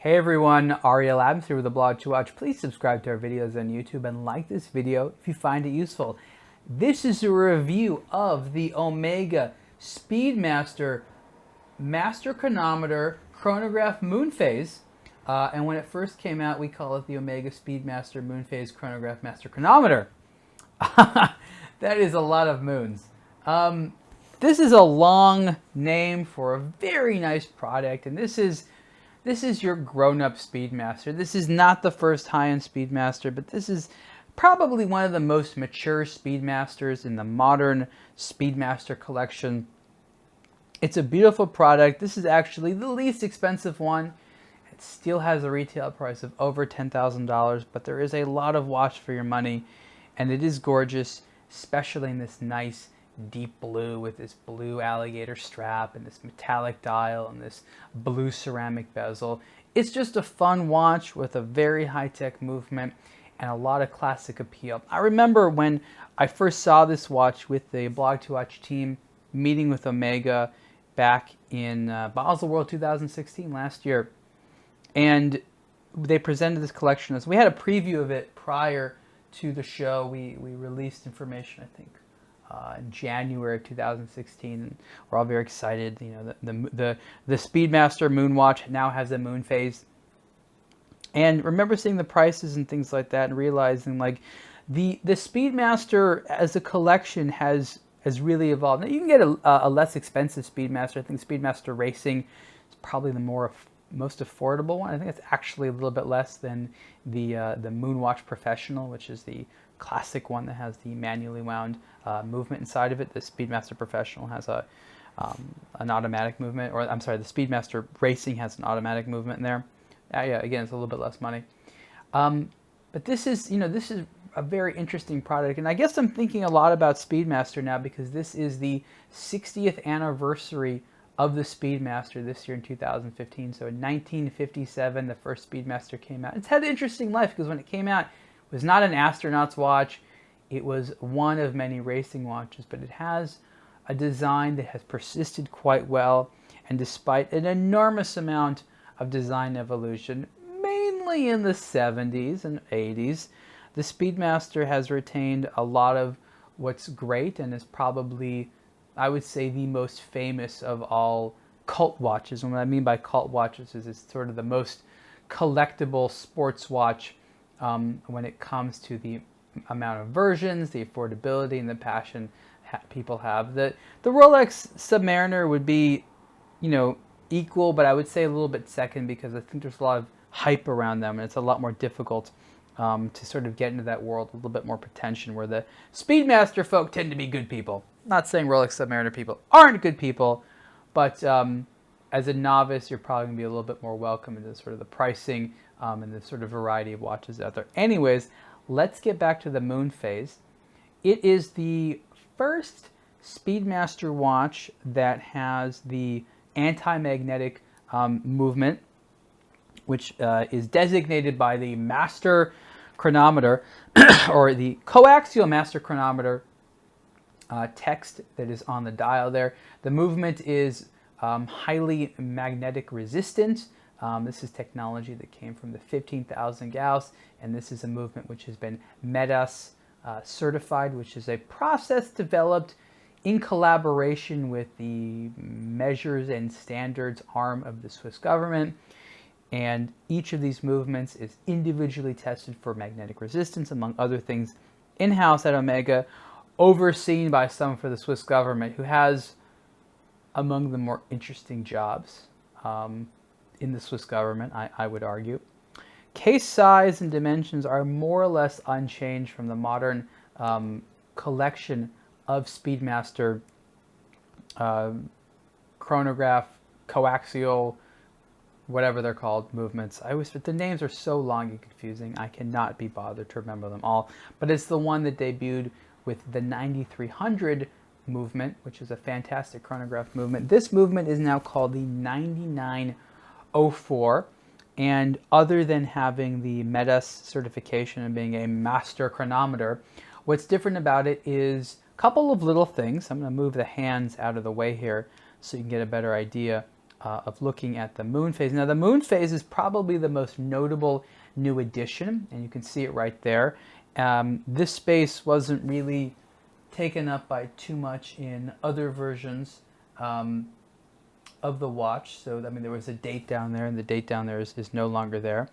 Hey everyone, Ariel Adams here with aBlogtoWatch. Please subscribe to our videos on YouTube and like this video if you find it useful. This is a review of the Omega Speedmaster Master Chronometer Chronograph Moonphase. And when it first came out, we call it the Omega Speedmaster Moonphase Chronograph Master Chronometer. That is a lot of moons. This is a long name for a very nice product, and this is your grown-up Speedmaster. This is not the first high-end Speedmaster, but this is probably one of the most mature Speedmasters in the modern Speedmaster collection. It's a beautiful product. This is actually the least expensive one. It still has a retail price of over $10,000, but there is a lot of watch for your money, and it is gorgeous, especially in this nice deep blue with this blue alligator strap and this metallic dial and this blue ceramic bezel. It's just a fun watch with a very high-tech movement and a lot of classic appeal. I remember when I first saw this watch with the aBlogtoWatch team meeting with Omega back in Basel World 2016 last year, and they presented this collection. We had a preview of it prior to the show. We released information, I think, in January of 2016, and we're all very excited. You know, the Speedmaster Moonwatch now has a Moonphase, and remember seeing the prices and things like that, and realizing like the Speedmaster as a collection has really evolved. Now, you can get a less expensive Speedmaster. I think Speedmaster Racing is probably the most affordable one. I think it's actually a little bit less than the Moonwatch Professional, which is the classic one that has the manually wound movement inside of it. The Speedmaster Professional has an automatic movement, or I'm sorry, the Speedmaster Racing has an automatic movement in there. Yeah, again, it's a little bit less money. But this is a very interesting product, and I guess I'm thinking a lot about Speedmaster now because this is the 60th anniversary of the Speedmaster this year in 2015. So in 1957, the first Speedmaster came out. It's had an interesting life because when it came out, it was not an astronaut's watch. It was one of many racing watches, but it has a design that has persisted quite well, and despite an enormous amount of design evolution, mainly in the 70s and 80s, the Speedmaster has retained a lot of what's great and is probably, I would say, the most famous of all cult watches. And what I mean by cult watches is it's sort of the most collectible sports watch when it comes to the amount of versions, the affordability, and the passion people have. The Rolex Submariner would be, equal, but I would say a little bit second because I think there's a lot of hype around them, and it's a lot more difficult to sort of get into that world, a little bit more pretension, where the Speedmaster folk tend to be good people. Not saying Rolex Submariner people aren't good people, but as a novice, you're probably going to be a little bit more welcome into sort of the pricing and the sort of variety of watches out there. Anyways, let's get back to the Moonphase. It is the first Speedmaster watch that has the anti-magnetic movement, which is designated by the Master Chronometer or the Coaxial Master Chronometer text that is on the dial there. The movement is highly magnetic resistant. This is technology that came from the 15,000 Gauss, and this is a movement which has been MEDAS certified, which is a process developed in collaboration with the Measures and Standards arm of the Swiss government. And each of these movements is individually tested for magnetic resistance, among other things, in-house at Omega, overseen by someone for the Swiss government who has among the more interesting jobs in the Swiss government, I would argue. Case size and dimensions are more or less unchanged from the modern collection of Speedmaster chronograph, coaxial, whatever they're called, movements. The names are so long and confusing, I cannot be bothered to remember them all. But it's the one that debuted with the 9300 movement, which is a fantastic chronograph movement. This movement is now called the 9904, and other than having the MEDAS certification and being a master chronometer, what's different about it is a couple of little things. I'm going to move the hands out of the way here so you can get a better idea of looking at the moon phase. Now the moon phase is probably the most notable new addition, and you can see it right there. This space wasn't really taken up by too much in other versions of the watch. So I mean, there was a date down there, and the date down there is no longer there.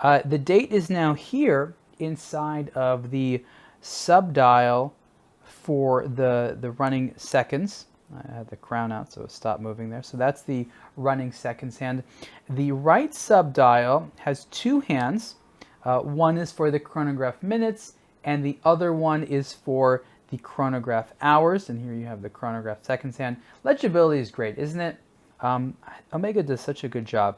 The date is now here inside of the subdial for the running seconds. I had the crown out, so it stopped moving there. So that's the running seconds hand. The right subdial has two hands. One is for the chronograph minutes, and the other one is for the chronograph hours. And here you have the chronograph seconds hand. Legibility is great, isn't it? Omega does such a good job.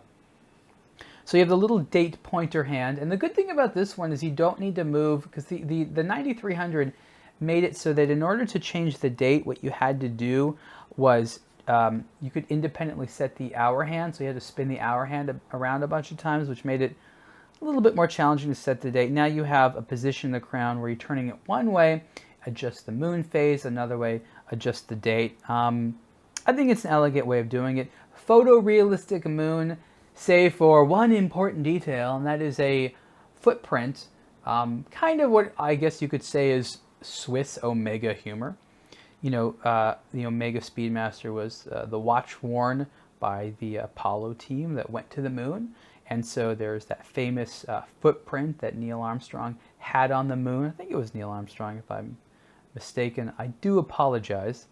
So you have the little date pointer hand, and the good thing about this one is you don't need to move, because the 9300 made it so that in order to change the date, what you had to do was you could independently set the hour hand, so you had to spin the hour hand around a bunch of times, which made it a little bit more challenging to set the date. Now you have a position in the crown where you're turning it one way, adjust the moon phase, another way, adjust the date. I think it's an elegant way of doing it. Photorealistic moon, save for one important detail, and that is a footprint. Kind of what I guess you could say is Swiss Omega humor. You know, the Omega Speedmaster was the watch worn by the Apollo team that went to the moon. And so there's that famous footprint that Neil Armstrong had on the moon. I think it was Neil Armstrong, if I'm mistaken. I do apologize.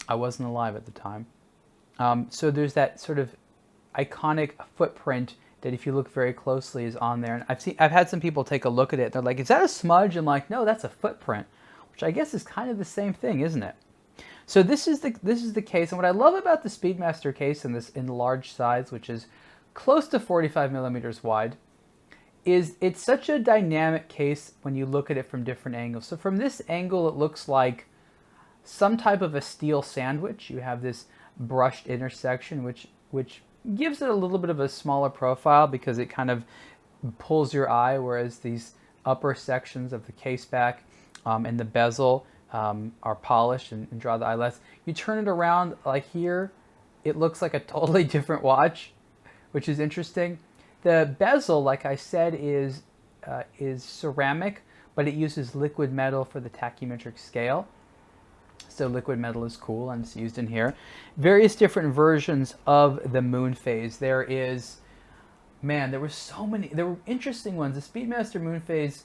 I wasn't alive at the time. So there's that sort of iconic footprint that, if you look very closely, is on there. And I've had some people take a look at it. They're like, "Is that a smudge?" I'm like, "No, that's a footprint," which I guess is kind of the same thing, isn't it? So this is the case, and what I love about the Speedmaster case in large size, which is close to 45 millimeters wide, is it's such a dynamic case when you look at it from different angles. So from this angle, it looks like some type of a steel sandwich. You have this brushed intersection, which gives it a little bit of a smaller profile because it kind of pulls your eye, whereas these upper sections of the case back and the bezel are polished and draw the eye less. You turn it around like here, it looks like a totally different watch, which is interesting. The bezel, like I said, is ceramic, but it uses liquid metal for the tachymetric scale. So liquid metal is cool, and it's used in here. Various different versions of the moon phase. There were so many. There were interesting ones. The Speedmaster Moonphase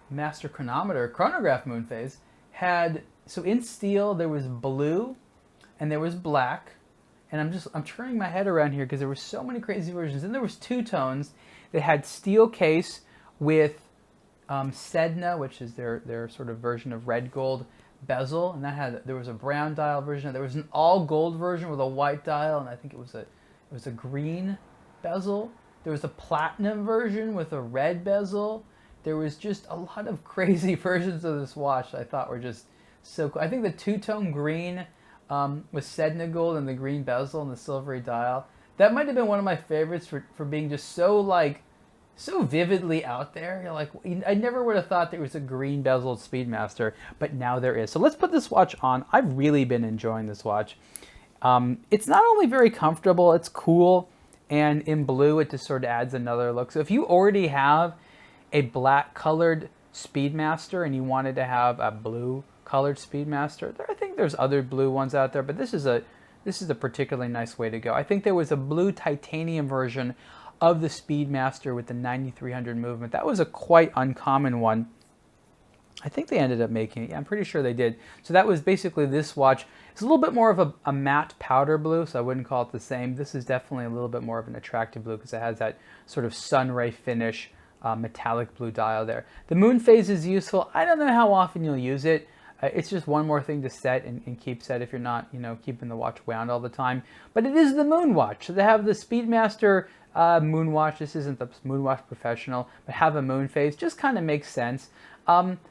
Master Chronograph Moonphase had, so in steel there was blue and there was black. And I'm turning my head around here because there were so many crazy versions. Then there was two tones that had steel case with Sedna, which is their sort of version of red gold bezel, and there was a brown dial version. There was an all gold version with a white dial, and I think it was a green bezel. There was a platinum version with a red bezel. There was just a lot of crazy versions of this watch I thought were just so cool. I think the two-tone green with Sedna gold and the green bezel and the silvery dial, that might have been one of my favorites for being just so vividly out there. You're like, I never would have thought there was a green bezeled Speedmaster, but now there is. So let's put this watch on. I've really been enjoying this watch. It's not only very comfortable, it's cool, and in blue it just sort of adds another look. So if you already have a black colored Speedmaster and you wanted to have a blue colored Speedmaster, I think there's other blue ones out there, but this is a particularly nice way to go. I think there was a blue titanium version of the Speedmaster with the 9300 movement. That was a quite uncommon one. I think they ended up making it. Yeah, I'm pretty sure they did. So that was basically this watch. It's a little bit more of a matte powder blue, so I wouldn't call it the same. This is definitely a little bit more of an attractive blue because it has that sort of sunray finish, metallic blue dial there. The moon phase is useful. I don't know how often you'll use it. It's just one more thing to set and keep set if you're not, keeping the watch wound all the time. But it is the Moonwatch. So they have the Speedmaster Moonwatch. This isn't the Moonwatch Professional, but have a moon phase. Just kind of makes sense.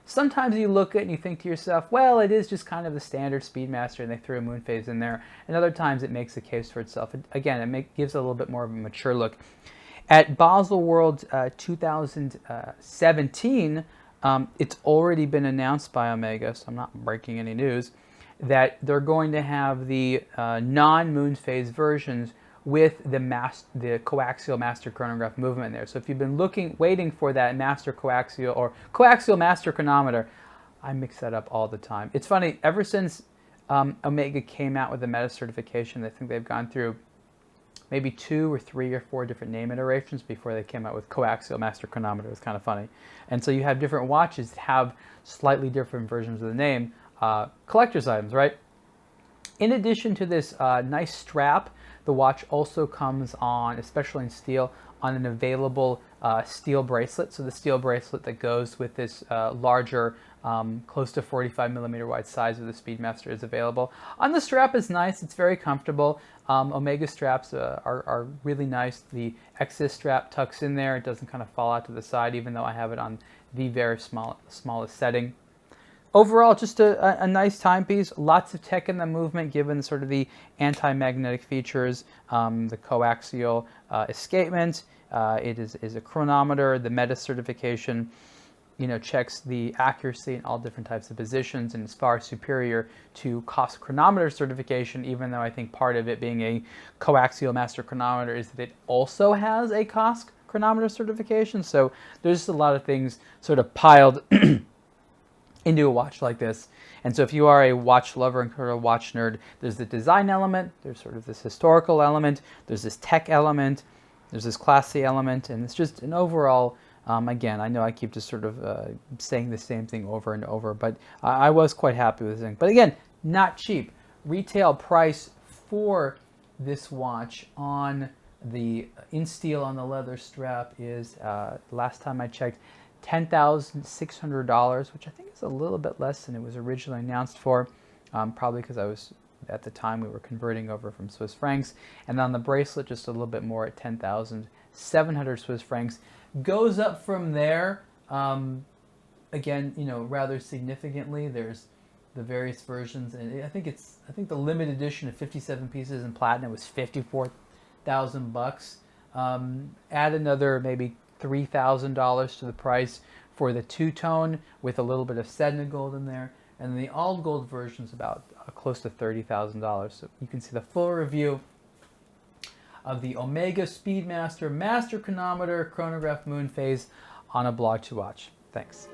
Sometimes you look at it and you think to yourself, well, it is just kind of the standard Speedmaster and they threw a moon phase in there. And other times it makes a case for itself. Again, it gives a little bit more of a mature look. At Basel World 2017, it's already been announced by Omega, so I'm not breaking any news. that they're going to have the non-moon phase versions with the coaxial master chronograph movement there. So if you've been waiting for that master coaxial or coaxial master chronometer, I mix that up all the time. It's funny, ever since Omega came out with the meta certification, I think they've gone through maybe 2 or 3 or 4 different name iterations before they came out with coaxial master chronometer. It's kind of funny. And so you have different watches that have slightly different versions of the name. Collector's items, right? In addition to this nice strap, the watch also comes on, especially in steel, on an available steel bracelet. So the steel bracelet that goes with this larger, close to 45 millimeter wide size of the Speedmaster is available. On the strap is nice. It's very comfortable. Omega straps are really nice. The Exis strap tucks in there. It doesn't kind of fall out to the side, even though I have it on the very smallest setting. Overall, just a nice timepiece. Lots of tech in the movement, given sort of the anti-magnetic features, the coaxial escapement. It is a chronometer. The meta certification, checks the accuracy in all different types of positions, and is far superior to COSC chronometer certification. Even though I think part of it being a coaxial master chronometer is that it also has a COSC chronometer certification. So there's just a lot of things sort of piled into a watch like this. And so if you are a watch lover and sort of watch nerd, there's the design element, there's sort of this historical element, there's this tech element, there's this classy element, and it's just an overall, again, I know I keep just sort of saying the same thing over and over, but I was quite happy with this thing. But again, not cheap. Retail price for this watch on the in steel on the leather strap is, last time I checked, $10,600, which I think is a little bit less than it was originally announced for, probably because at the time we were converting over from Swiss francs. And on the bracelet, just a little bit more at 10,700 Swiss francs. Goes up from there, again, rather significantly. There's the various versions, and I think the limited edition of 57 pieces in platinum was $54,000. Add another maybe $3,000 to the price for the two-tone with a little bit of Sedna gold in there, and the all gold version is about close to $30,000. So you can see the full review of the Omega Speedmaster Master Chronometer Chronograph Moonphase on aBlogtoWatch. Thanks.